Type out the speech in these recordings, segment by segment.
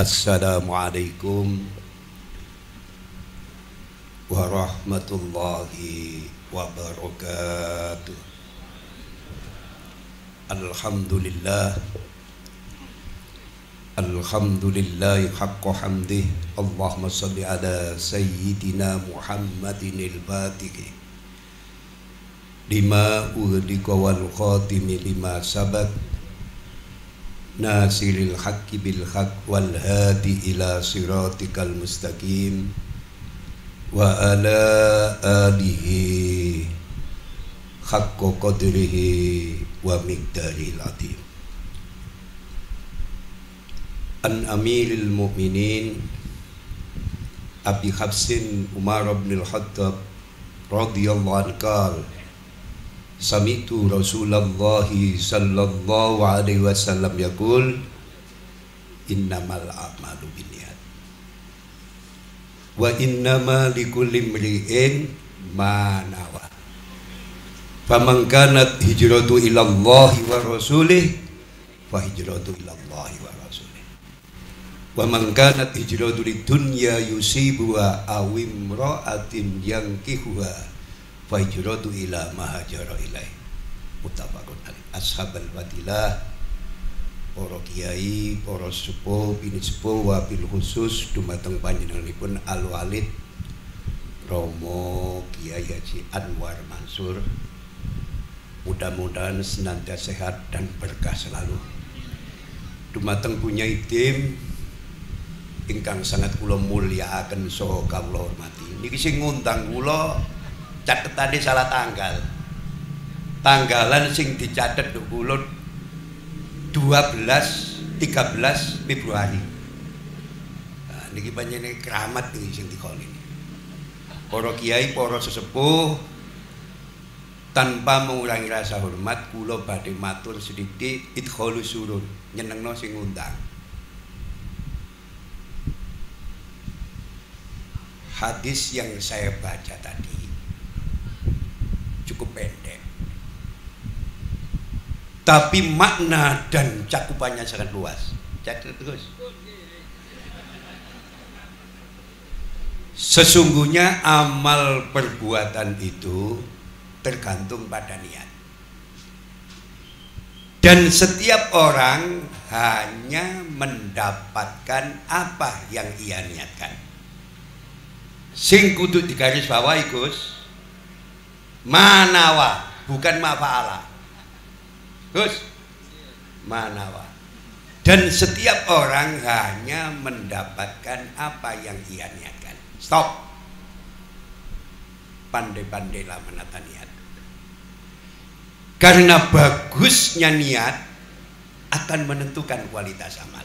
Assalamualaikum warahmatullahi wabarakatuh. Alhamdulillah, alhamdulillah haqqa hamdih. Allahumma salli ala sayyidina Muhammadin al-Fatih lima ughliqa wal khatimi lima sabaq nasiril haqqi bil haqq wal hadi ila siratikal mustaqim wa ala alihi haqqa qadrihi wa miqdaril azim. An amiril mu'minin Abi Hafsin Umar bin al-Khattab radhiyallahu anhu, sami'tu Rasulullah sallallahu alaihi wasallam yaqul innamal a'malu binniyat wa innama likulli imri'in ma nawa. Faman kanat hijratu ila Allah wa rasulih fa hijratu ila Allah wa rasulih. Wa man kanat hijratu lidunya yusibuha aw imra'atin yankihuha fa hijratu ila ma hajara ilaih. Muttafaqun alaih. Ashabal fadilah, para kiai, para sepuh, bini sepuh, wabil khusus dumateng panjenenganipun Al Walid Romo Kiai Haji Anwar Mansur. Mudah-mudahan senantiasa sehat dan berkah selalu. Dumateng punya tim ingkang sangat kula mulyakaken saha kawula hormati. Niki sing ngundang kula catetane salah tanggal. Tanggalan sing dicatet kula 13 Februari. Nah, niki panjenengan keramat niki sing dikon ini. Para kiai, para sesepuh, tanpa mengurangi rasa hormat kula badhe matur sedhithik idkhalus surur, nyenengno sing ngundang. Hadis yang saya baca tadi cukup pendek, tapi makna dan cakupannya sangat luas. Catat terus. Sesungguhnya amal perbuatan itu tergantung pada niat, dan setiap orang hanya mendapatkan apa yang ia niatkan. Sing kudu digaris bawahi Gus, manawa, bukan mafa'ala. Gus, manawa. Dan setiap orang hanya mendapatkan apa yang ia niatkan. Stop. Pandai-pandailah menata niat. Karena bagusnya niat akan menentukan kualitas amal.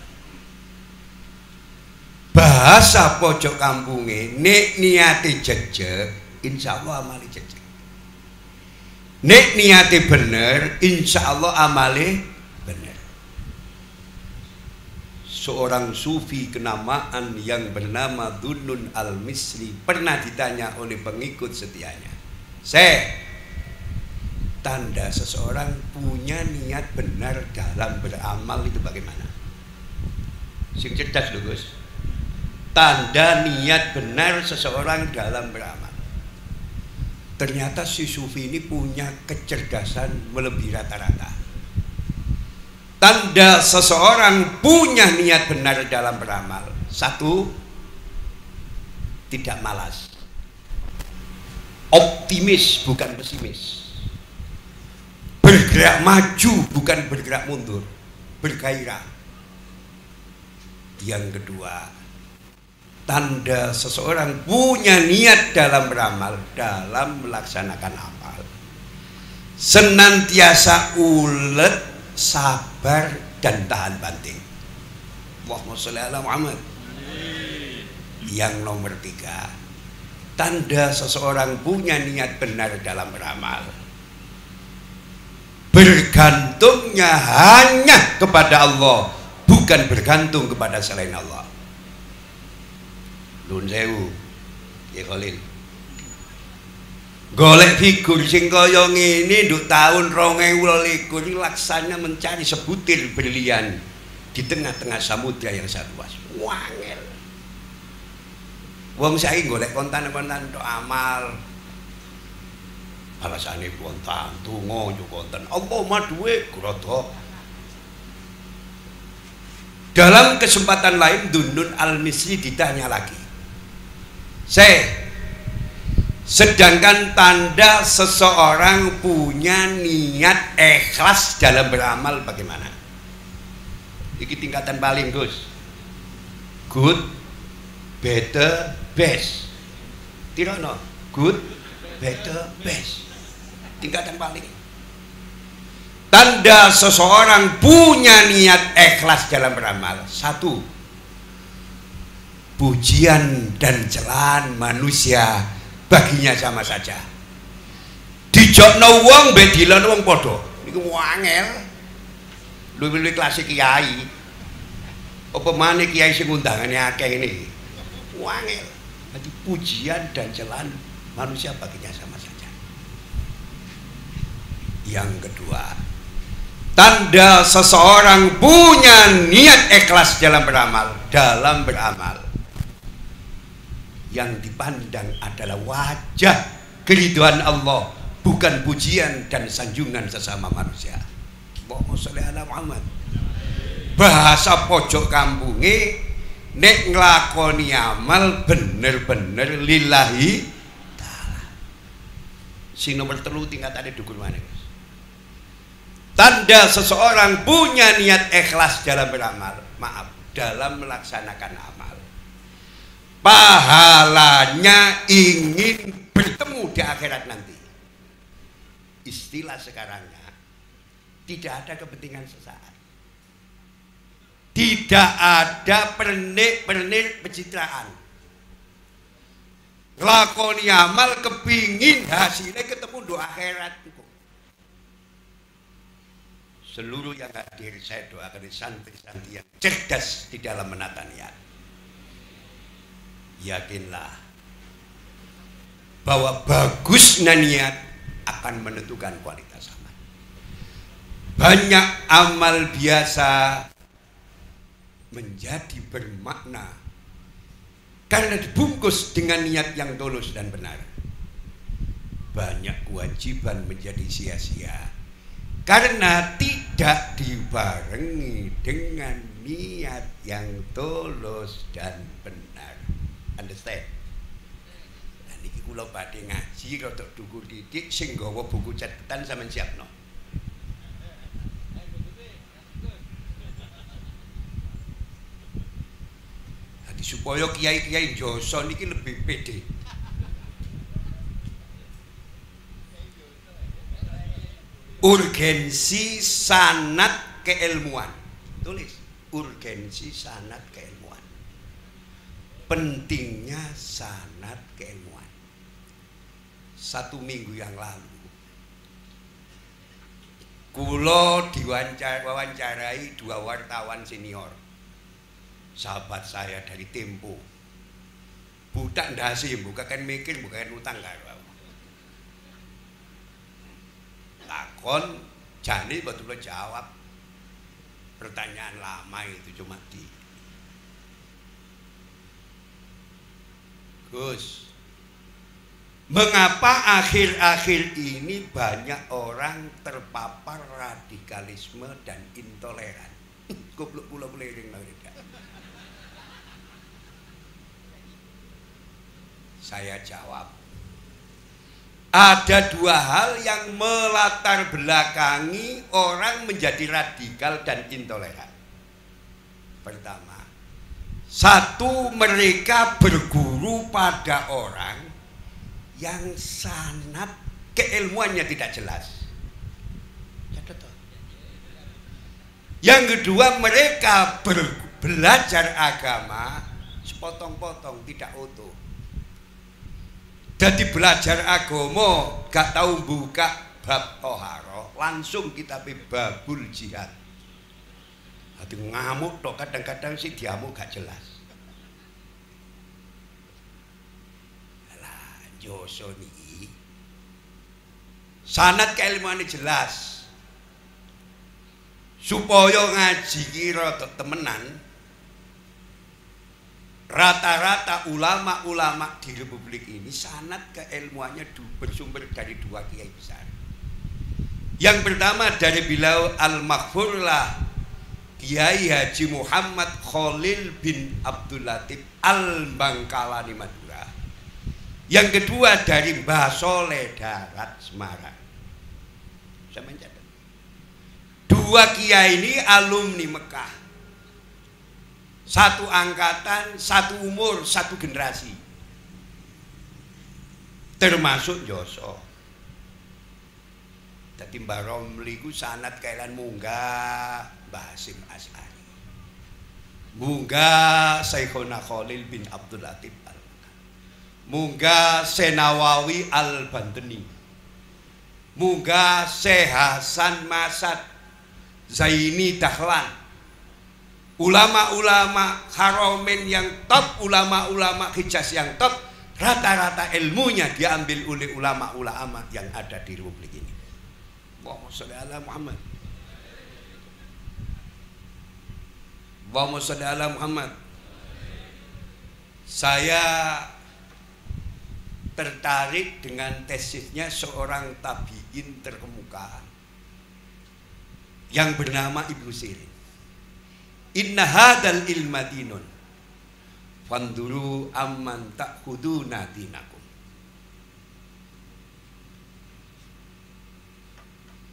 Bahasa pojok kampunge, nek niate jejeg, insyaallah amale jejeg. Nek niate bener, insyaallah amale bener. Seorang sufi kenamaan yang bernama Dunun Al-Misri pernah ditanya oleh pengikut setianya, tanda seseorang punya niat benar dalam beramal itu bagaimana? Sing cerdas lho Gus. Tanda niat benar seseorang dalam beramal. Ternyata si sufi ini punya kecerdasan melebihi rata-rata. Tanda seseorang punya niat benar dalam beramal: satu, tidak malas, optimis bukan pesimis, bergerak maju bukan bergerak mundur, bergairah. Yang kedua, tanda seseorang punya niat dalam beramal, dalam melaksanakan amal, senantiasa ulet, sabar dan tahan banting. Allahumma sholli ala Muhammad. Yang nomor tiga, tanda seseorang punya niat benar dalam beramal, bergantungnya hanya kepada Allah, bukan bergantung kepada selain Allah. Nun sewu, ya Khalil. Golek figur sing kaya ngene nduk taun 2022 iki laksana mencari sebutir berlian di tengah-tengah samudra yang sangat luas. Wangel. Wong saiki golek kontan-kontan tok amal. Alasane kontan, donga yo kontan. Allahumma duwe grada. Dalam kesempatan lain Dunnun Al-Misri ditanya lagi. Sedangkan tanda seseorang punya niat ikhlas dalam beramal bagaimana? Iki tingkatan paling Gus. Good, better, best. Tirono, good, better, best. Tingkatan paling. Tanda seseorang punya niat ikhlas dalam beramal. 1. Pujian dan celaan manusia baginya sama saja. Dijokno wong mbek dilon wong padha. Niku wangel. Luwih-luwih kelas kiai. Apa maneh kiai sing undangane akeh ini. Wangel. Jadi pujian dan celaan manusia baginya sama saja. Yang kedua, tanda seseorang punya niat ikhlas dalam beramal. Yang dipandang adalah wajah keridhaan Allah, bukan pujian dan sanjungan sesama manusia. Allahumma sholli ala Muhammad. Bahasa pojok kampunge, nek nglakoni amal bener-bener lillahi ta'ala. Sing nomor 3 tingkatane dhuwur maneh. Tanda seseorang punya niat ikhlas dalam beramal, dalam melaksanakan amal. Pahalanya ingin bertemu di akhirat nanti. Istilah sekarangnya, tidak ada kepentingan sesaat. Tidak ada pernik-pernik pencitraan. Lakoni amal kepingin hasilnya ketemu di akhirat. Seluruh yang hadir saya doakan santri-santri yang cerdas di dalam menata niat. Yakinlah bahwa bagusnya niat akan menentukan kualitas amal. Banyak amal biasa menjadi bermakna karena dibungkus dengan niat yang tulus dan benar. Banyak kewajiban menjadi sia-sia karena tidak dibarengi dengan niat yang tulus dan benar. Understand? Nah, niki kula badhe ngaji rada dhuwur titik sing nggawa buku catatan sampean siapno. Jadi supaya kiai-kiai Joso niki lebih pede. Urgensi sanad keilmuan. Tulis, urgensi sanad keilmuan. Pentingnya sanad keilmuan. 1 minggu yang lalu kula diwawancarai 2 wartawan senior, sahabat saya dari Tempo. Budak ndase bukan mikir, bukan utang karo. Takon jane betul jawab pertanyaan lama itu cuma Gus, mengapa akhir-akhir ini banyak orang terpapar radikalisme dan intoleran? Goblok pula melering mereka. Saya jawab, ada 2 hal yang melatar belakangi orang menjadi radikal dan intoleran. Pertama, 1, mereka berguru pada orang yang sanad keilmuannya tidak jelas. Yang kedua, mereka belajar agama sepotong-potong, tidak utuh. Jadi belajar agama gak tahu buka bab toharo, langsung kita babul jihad. Hati ngamuk tok, kadang-kadang sih diamuk gak jelas. Lah Joso niki sanad keilmuane jelas. supaya ngaji kira temenan. Rata-rata ulama-ulama di Republik ini sanad keilmuannya bersumber dari dua kiai besar. Yang pertama dari beliau al-maghfurlah Kiai Haji Muhammad Khalil bin Abdul Latif Al-Bangkalani Madura. Yang kedua dari Mbah Soleh Darat Semarang. Saya mencatat. Dua kiai ini alumni Mekah. Satu angkatan, satu umur, satu generasi. Termasuk Joso. Jadi Mbah Romli ku sanad kailan munggah Mbah Hasyim Asy'ari. Munggah Syekhona Khalil bin Abdul Latif munggah Senawawi Al-Bantani. Munggah Syekh Hasan Masad Zaini Dahlan. Ulama-ulama Haramain yang top, ulama-ulama Hijaz yang top, rata-rata ilmunya diambil oleh ulama-ulama yang ada di Republik ini. Allahumma sholli ala Muhammad. Allahumma sholli ala Muhammad. Saya tertarik dengan tesisnya seorang tabi'in terkemuka yang bernama Ibnu Sirin. Inna hadal ilma dinun fanduru amman ta'khuduna dinakum.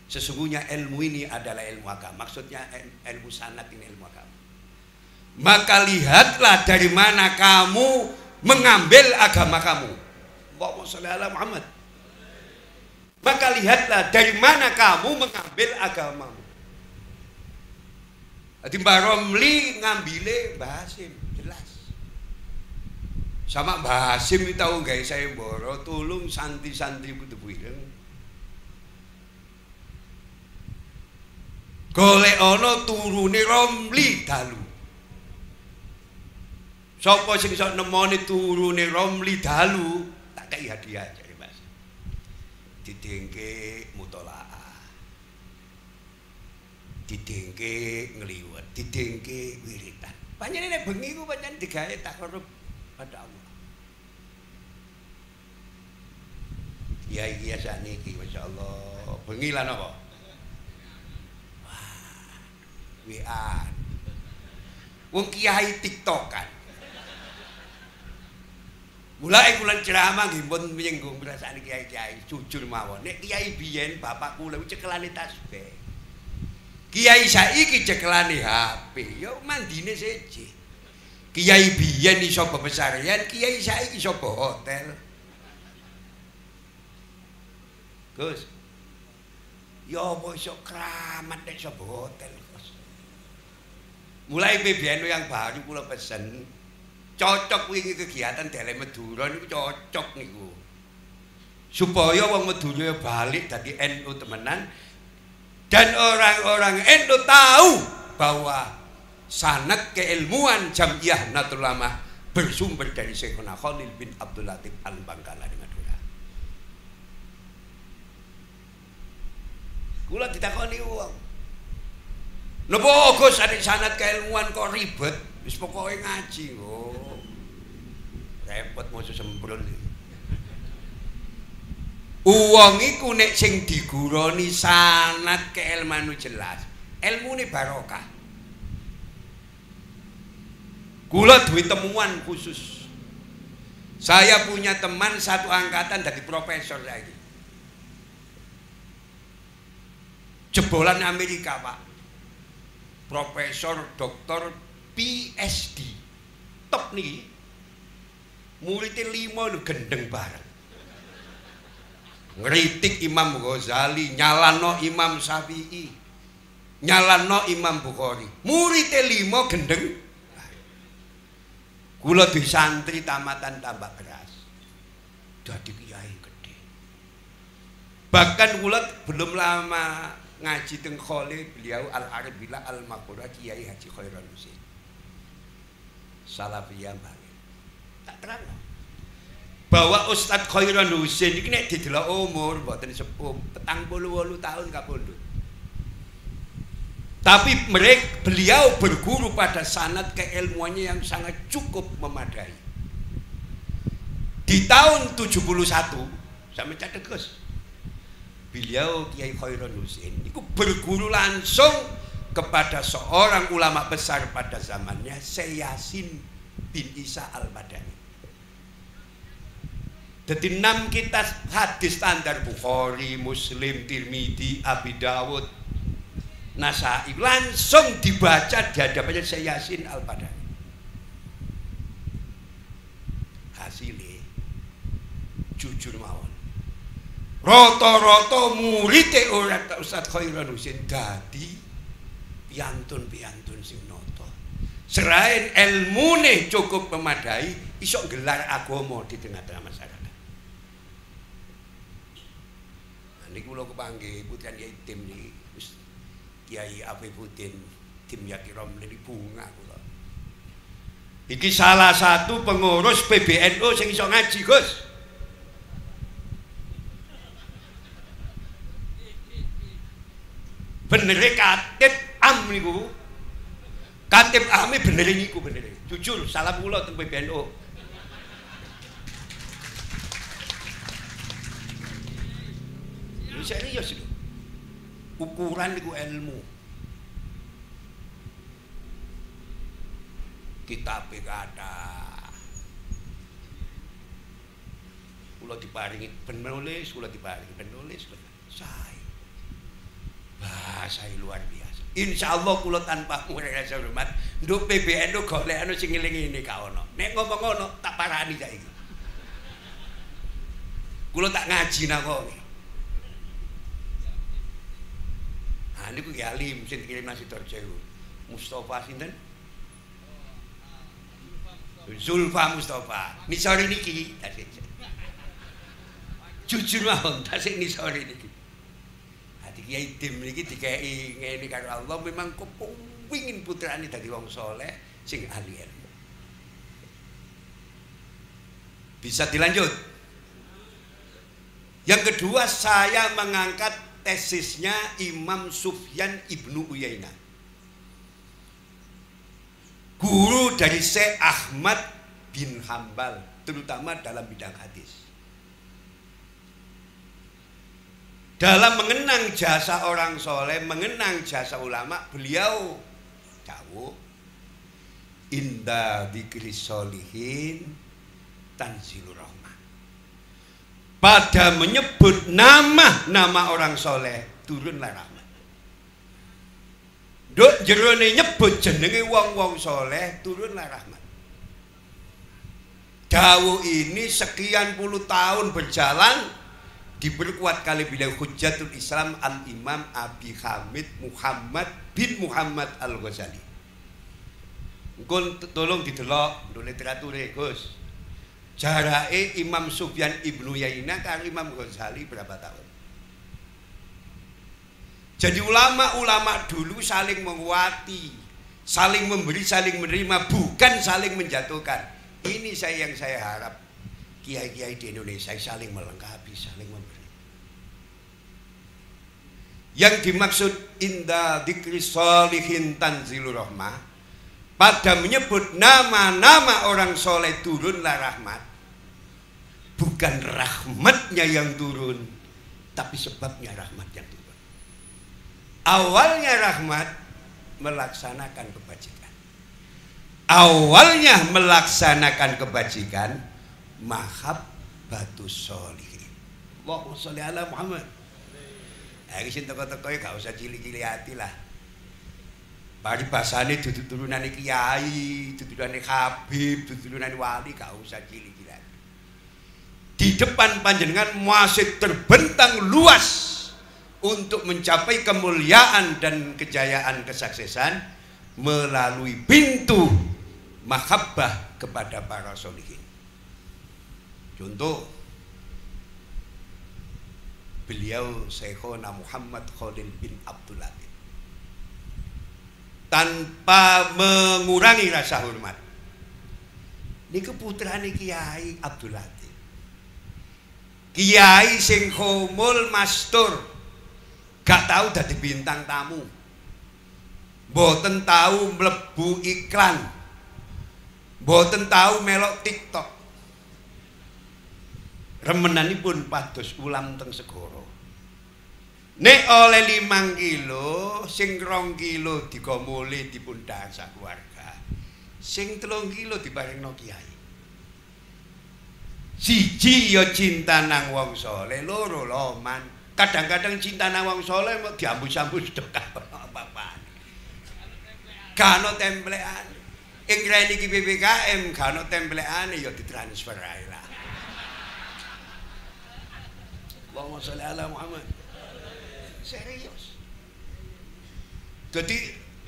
Sesungguhnya ilmu ini adalah ilmu agama. Maksudnya ilmu sanad ini ilmu agama. Maka lihatlah dari mana kamu mengambil agama kamu. Allahumma sholli ala Muhammad. Maka lihatlah dari mana kamu mengambil agamamu. Jadi Mbah Romli ngambile Mbah Hasyim, jelas. Sama Mbah Hasyim itu tahu gak saya boro tulung santri-santri kudu ireng. Golek ana turune Romli dalu. Sapa sing iso nemoni turune Romli dalu, tak kei hadiah jare Mas. Didengke mutolaah. Didengke ngliwet, didengke wiritan. Pancen nek bengi ku pancen digawe takarrub pada Allah. Kiai-kiai saniki masyaallah, bengi lan apa? Wah. WA. Wong kiai TikTokan. Mulai kula ceramah nggih pun nyinggung perasaan kiai-kiai, jujur mawon. Nek kiai biyen bapak kula cekelane tasbih. Kiai saiki cekelane HP, yo mandine seje. Kiai biyen iso bebesarian, kiai saiki iso hotel. Gus. Yo apa iso kramat nek iso hotel, Gus. Mulai BBM yang baru kula pesen. Cocok wingi kegiatan Dele Madura niku cocok niku. Supaya wong Madura balik dadi NU temenan. Dan orang-orang NU tahu bahwa sanad keilmuan Jam'iyah Nahdlatul Ulama bersumber dari Syekhona Khalil bin Abdul Latif Al-Bangkalani Madura. Kula ditakoni wong. Napa Gus adik sanad keilmuan kok ribet? Wis pokoke ngaji kok. Repot maca sembrol. Uwong iku nek sing diguroni sanad keilmuan jelas, ilmune barokah. Kula duwe temuan khusus. Saya punya teman satu angkatan dari profesor saiki. Jebolan Amerika, Pak. Profesor Doktor PhD. Top niki. Muridé 5 lho gendeng bareng. Ngeritik Imam Ghazali, nyalano Imam Syafi'i, nyalano Imam Bukhari. Muridé 5 gendeng. Kula di santri tamatan Tambak Beras. Dadi kiai gede. Bahkan kula belum lama ngaji teng Khole beliau Al-Arif Billah Al-Maghfurah Kiai Haji Khairon Husain. Salafiyah banget. Tak terang. Bahwa Ustadz Khairon Husain iki nek didelok umur mboten sepuh, 48 tahun kapundhut. Tapi beliau berguru pada sanad keilmuannya yang sangat cukup memadai. Di tahun 71, sampai catat Gus, beliau Kiai Khairun Husin itu berguru langsung kepada seorang ulama besar pada zamannya, Syekh Yasin bin Isa Al-Madani. Jadi 6 kitab hadis standar Bukhari, Muslim, Tirmidzi, Abi Dawud, Nasai langsung dibaca di hadapannya Syekh Yasin Al-Madani. Hasilnya jujur mawon, rata-rata murid ora Ustaz Khairun Husin dadi piantun-piantun sing nata. Serain ilmune cukup memadai, iso gelar agama di tengah-tengah masyarakat. Nah, niku kula kepanggih putrian Kiai Tim niki Kiai Afifuddin Tim Yakirom niki bunga kula. Iki salah satu pengurus PBNU sing iso ngaji, Gus. Benere Katib Am niku. Katib Am benere niku benere. Jujur salam kula teng PBNU. Ini serius itu. Ukuran niku ilmu. Kitab kata. Kula diparingi penulis, kula diparingi penulis. Saya bahasa luar biasa. Insya Allah kula tanpa rasa hormat, nduk PBNU golek anu sing ngeling ini ka ono. Nek ngomong ngono tak parani saiki. Kula tak ngaji nakowi. Nah niku Ki Alim sing kirim nasi Torjewu. Mustafa sinten? Zulfa Mustafa. Nisori niki tasik. Jujur mawon tasik nisori niki. Kiai Tim niki dikei ngene karo Allah memang kepengin putrane dadi wong saleh sing ahli ilmu. Bisa dilanjut. Yang kedua saya mengangkat tesisnya Imam Sufyan Ibnu Uyainah. Guru dari Syekh Ahmad bin Hambal terutama dalam bidang hadis. Dalam mengenang jasa orang soleh, mengenang jasa ulama, beliau dawuh inda dzikri sholihin tanzilur rahmah. Pada menyebut nama orang soleh turunlah rahmat. Duk jerone nyebut jenenge wong-wong soleh turunlah rahmat. Dawuh ini sekian puluh tahun berjalan diperkuat kali beliau Hujjatul Islam Al-Imam Abi Hamid Muhammad bin Muhammad Al-Ghazali. Mungkin tolong didelok do literature Gus. Jarake Imam Sufyan Ibnu Uyainah karo Imam Ghazali berapa tahun? Jadi ulama-ulama dulu saling menguati, saling memberi, saling menerima, bukan saling menjatuhkan. Ini yang saya harap kiai-kiai di Indonesia saling melengkapi, saling memberi. Yang dimaksud inda dzikri sholihin tanzilur rahmah, pada menyebut nama-nama orang soleh turunlah rahmat. Bukan rahmatnya yang turun, tapi sebabnya rahmat yang turun. Awalnya rahmat melaksanakan kebajikan. Awalnya melaksanakan kebajikan, mahabbatus sholihin. Allahumma sholli ala Muhammad. Iki sing teko-teko gak usah cilik-cilik hati lah. Bari basane dudu turunane kiai, dudu turunane habib, dudu turunane wali, gak usah cilik-cilik hati. Di depan panjenengan masih terbentang luas untuk mencapai kemuliaan dan kejayaan kesuksesan melalui pintu mahabbah kepada para sholihin. Contoh beliau Syekhona Muhammad Khalil bin Abdul Latif tanpa mengurangi rasa hormat. Niku putrane Kiai Abdul Latif. Kiai sing khomul mastur, gak tahu dadi bintang tamu. Mboten tahu mlebu iklan. Mboten tahu melok TikTok. Remenanipun pados ulam teng segara. Nek oleh 5 kilo, sing 2 kilo digomole dipun dasak keluarga. Sing 3 kilo diparingno kiai. Siji ya cinta nang wong saleh, loro loman. Kadang-kadang cinta nang wong saleh mau diambus-ambus tok apa-apa. Gano templean. Ing rene iki PPKM gano templekane ya ditransfer ae lah. Allahumma sholli ala Muhammad. Serius. Jadi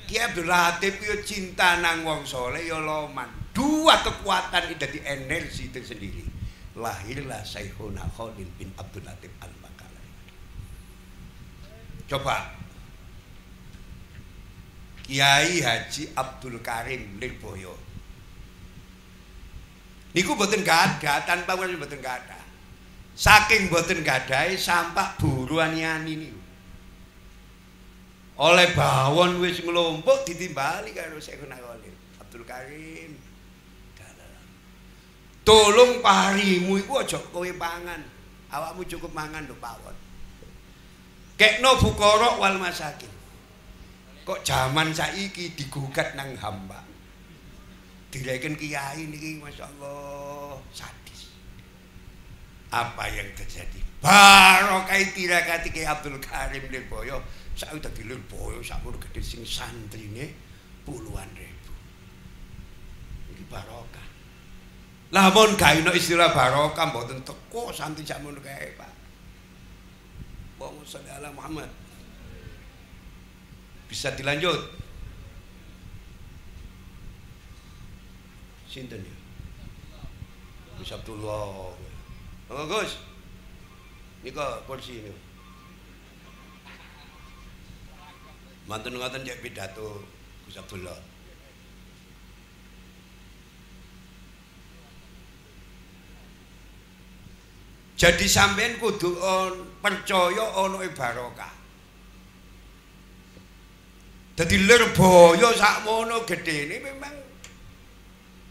Ki Abdul Latif yo cinta nang wong saleh ya loman. Dua kekuatan itu jadi energi tersendiri. Lahirlah Syekhuna Khalil bin Abdul Latif Al-Makalai. Coba Kiai Haji Abdul Karim Lirboyo. Niku mboten gadah, tanpa mboten gadah. Saking mboten gadahe sampak buruan-ani niku. Oleh bawon wis nglompok ditimbali karo Syekhuna Khalil Abdul Karim. Tolong parimu iku aja kowe pangan. Awakmu cukup mangan lho pawon. Kekno fuqara wal masakin. Kok zaman saiki digugat nang hamba. Direken kiai niki masyaallah sadis. Apa yang terjadi? Barokah tirakati Ki Abdul Karim Lirboyo, saiki dadi Lirboyo sakmono gedhe sing santrine puluhan ribu. Iki barokah. Lamun gawe istilah barokah mboten teko santri sakmono kae, Pak. Allahumma sholli ala Muhammad. Bisa dilanjut. Sinten ya? Gus Abdullah. Oh, Gus. Nika kursi ini. Mantun ngoten cek pidato Gus Abdullah. Jadi sampean kudu percaya ana barokah. Dadi Lirboyo sakmono gedene memang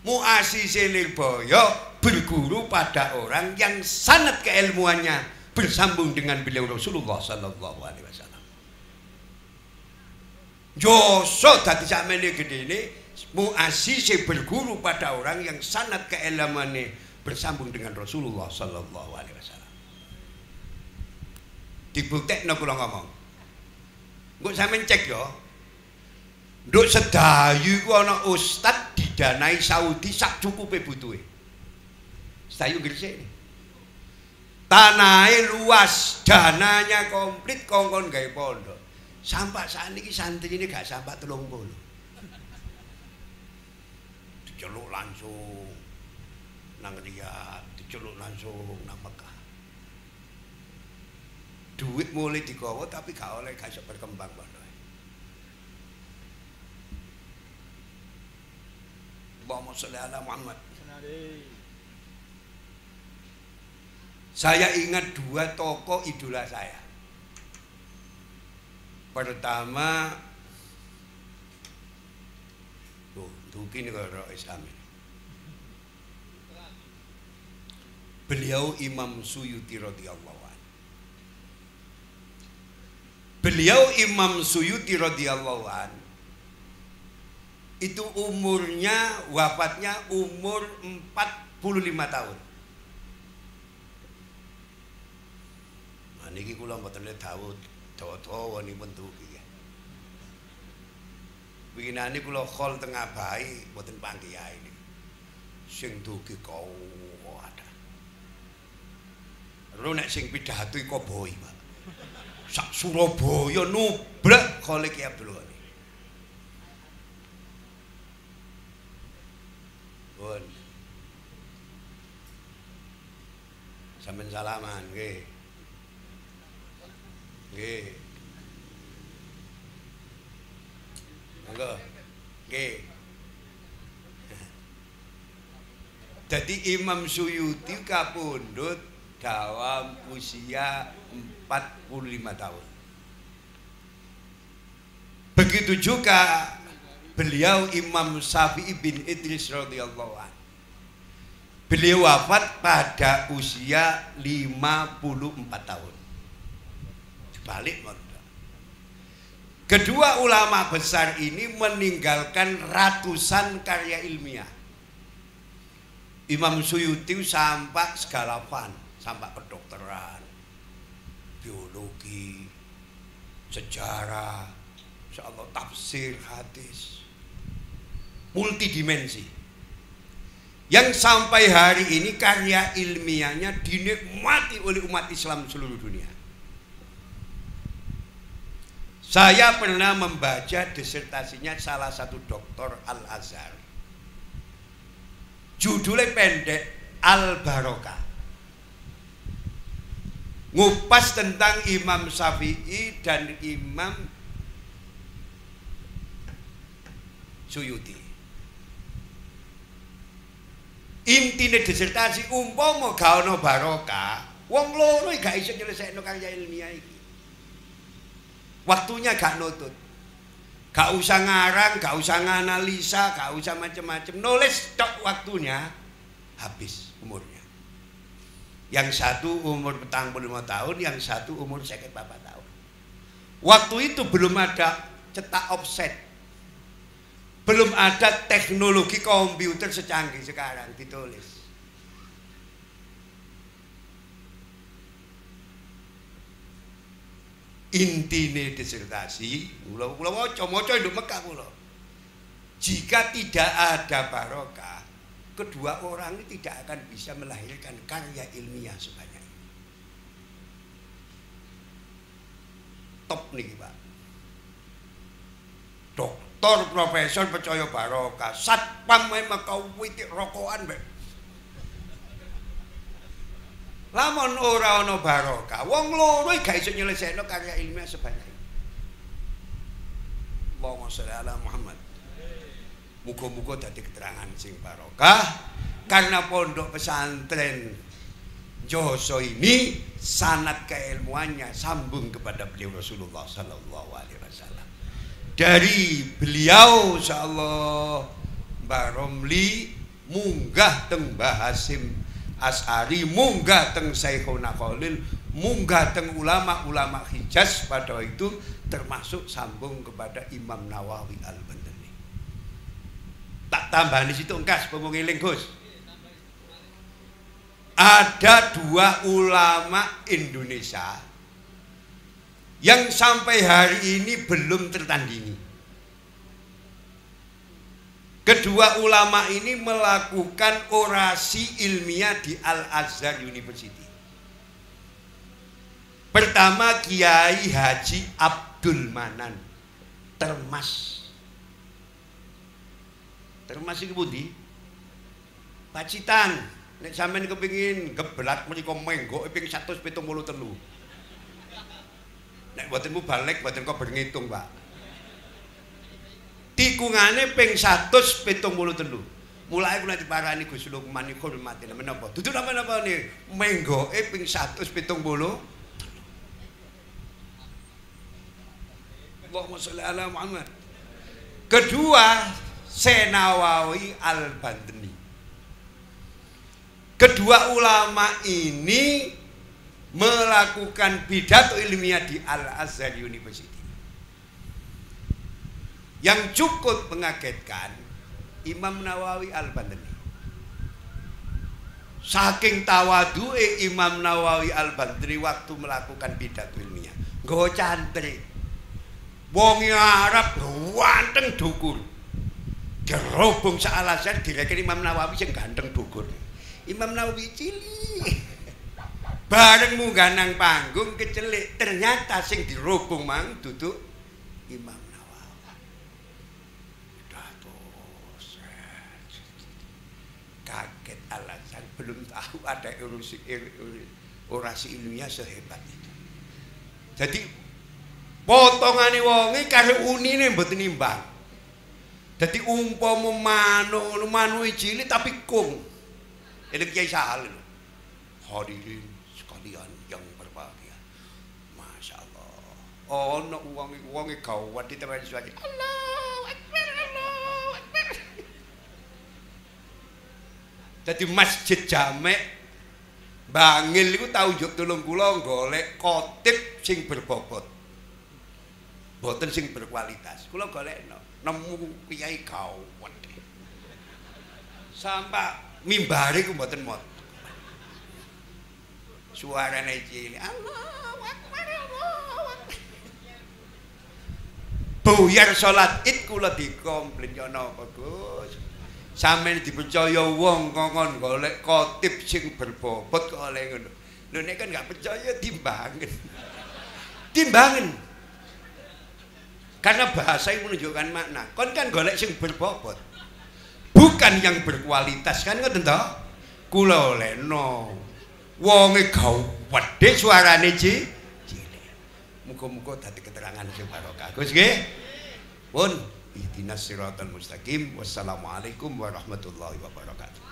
muasisi Lirboyo berguru pada orang yang sanad keilmuannya bersambung dengan beliau Rasulullah sallallahu alaihi wasallam. Joso dadi sakmene gedene muasisi berguru pada orang yang sanad keilmuannya bersambung dengan Rasulullah sallallahu alaihi wasallam. Dibuktekno kula ngomong. Engko sampeyan cek yo. Nduk sedayu iku ana ustad didanai Saudi sak cukupe butuhe. Sedayu Gresik. Tanahe luas, dananya komplit kongkon gawe pondok. Sampai saat ini santrine gak sampai 30. Diceluk langsung nang Riyadh, diceluk langsung nang Mekah. Duit mulai digawa tapi gak oleh gak iso berkembang pondok. Allahumma sholli ala Muhammad. Saya ingat 2 tokoh idola saya. Pertama, mungkin kalau Islam ini. Beliau Imam Suyuti radhiyallahu anhu. Beliau Imam Suyuti radhiyallahu anhu itu umurnya, wafatnya umur 45 tahun. Nah niki kula mboten tahu dawa-dawa nipun tuki. Winginane kula khol teng Abahi mboten pangkiai niki. Sing tuki kau ada. Ro nek sing pidato iku boi, Pak. Sak Surabaya nubrek khole Ki Abdul Ghani. Pun. Sampeyan salaman nggih. Nggih. Monggo. Nggih. Jadi Imam Suyuti kapundhut dalam usia 45 tahun. Begitu juga beliau Imam Syafi'i bin Idris radhiyallahu anhu. Beliau wafat pada usia 54 tahun. Balik mondok. Kedua ulama besar ini meninggalkan ratusan karya ilmiah. Imam Suyuti sampai segala fan, sampai kedokteran, biologi, sejarah, insyaallah tafsir, hadis, multidimensi. Yang sampai hari ini karya ilmiahnya dinikmati oleh umat Islam seluruh dunia. Saya pernah membaca disertasinya salah satu doktor Al-Azhar. Judulnya pendek, Al-Barokah. Ngupas tentang Imam Syafi'i dan Imam Suyuti. Intine disertasi umpama gak ono barokah, wong loro gak iso nyelesaikno karya ilmiah iki. Waktunya gak nutut. Gak usah ngarang, gak usah nganalisa, gak usah macam-macam. Nulis tok waktunya habis umurnya. Yang satu umur 45 tahun, yang satu umur 54 tahun. Waktu itu belum ada cetak offset. Belum ada teknologi komputer secanggih sekarang ditulis. Intine disertasi, kula maca nduk Mekah kula. Jika tidak ada barokah, kedua orang ini tidak akan bisa melahirkan karya ilmiah sebanyak ini. Top nih Pak. Doktor profesor percaya barokah, satpam memang kau witik rokokan mbek. Lamun ora ana barokah, wong loro gak iso nyelesaikno karya ilmiah sebanyak ini. Allahumma sholli ala Muhammad. Muga-muga dadi keterangan sing barokah karena pondok pesantren Joso ini sanad keilmuannya sambung kepada beliau Rasulullah sallallahu alaihi wasallam. Dari beliau insyaallah Mbah Romli munggah teng Mbah Hasim As'ari, munggah teng Syekhuna Khalil, munggah teng ulama-ulama Hijaz pada itu termasuk sambung kepada Imam Nawawi Al-Bantani. Tak tambahan di situ engkas pengeling Gus. Ada dua ulama Indonesia yang sampai hari ini belum tertandingi. Kedua ulama ini melakukan orasi ilmiah di Al-Azhar University. Pertama Kiai Haji Abdul Manan Termas. Termas iki pundi? Pacitan. Nek sampean kepengin geblat mriku menggo ping 173. Nek mboten balik mboten kok berhitung, Pak. Tikungane ping 173. Mulai kula diparani Gus Lukman iku hormati menapa? Dudu napa-napa nih, menggoke ping 170. Allahumma sholli ala Muhammad. Kedua, Senawawi Al-Bantani. Kedua ulama ini melakukan pidato ilmiah di Al-Azhar University. Yang cukup mengagetkan Imam Nawawi Al-Bantani. Saking tawadu'e Imam Nawawi Al-Bantani waktu melakukan pidato ilmiah, nggawa cantrik. Wong Arab wanteng dukur. Dirobong sak Al-Azhar direken Imam Nawawi sing ganteng dukur. Imam Nawawi cilik. Bareng munggah nang panggung kecelik, ternyata sing dirobong mang duduk Imam kaget alasan belum tahu ada orasi ilmiah sehebat itu. Jadi potongane wonge karo unine mboten imbang. Jadi umpama manu cilik tapi kung. Ini Kiai Sahal. Hadirin sekalian yang berbahagia. Masya Allah. ana wong-wonge gawat ditewani suara Allahu Akbar Allahu Akbar. Dadi masjid jamek Bangil iku tau njuk tulung kula golek khatib sing berbobot. Boten sing berkualitas. Kula golekno nemu kiai gawat. Sampai mimbare ku mboten mot. Suarane cilik. Allahu Akbar Allahu Akbar. Buyar salat Id kula dikomplain ya napa Gus. Sampeyan dipercaya wong kongkon golek khatib sing berbobot kok oleh ngono. Lho nek kan gak percaya timbangen. Timbangen. Karena bahasa itu menunjukkan makna. Kon kan golek sing berbobot. Bukan yang berkualitas kan ngoten to? Kula olehno. Wonge gawedhe suarane cilik. Muga-muga dadi keterangan sing barokah. Gus nggih. Pun ihdinas siratal mustaqim. Wassalamualaikum warahmatullahi wabarakatuh.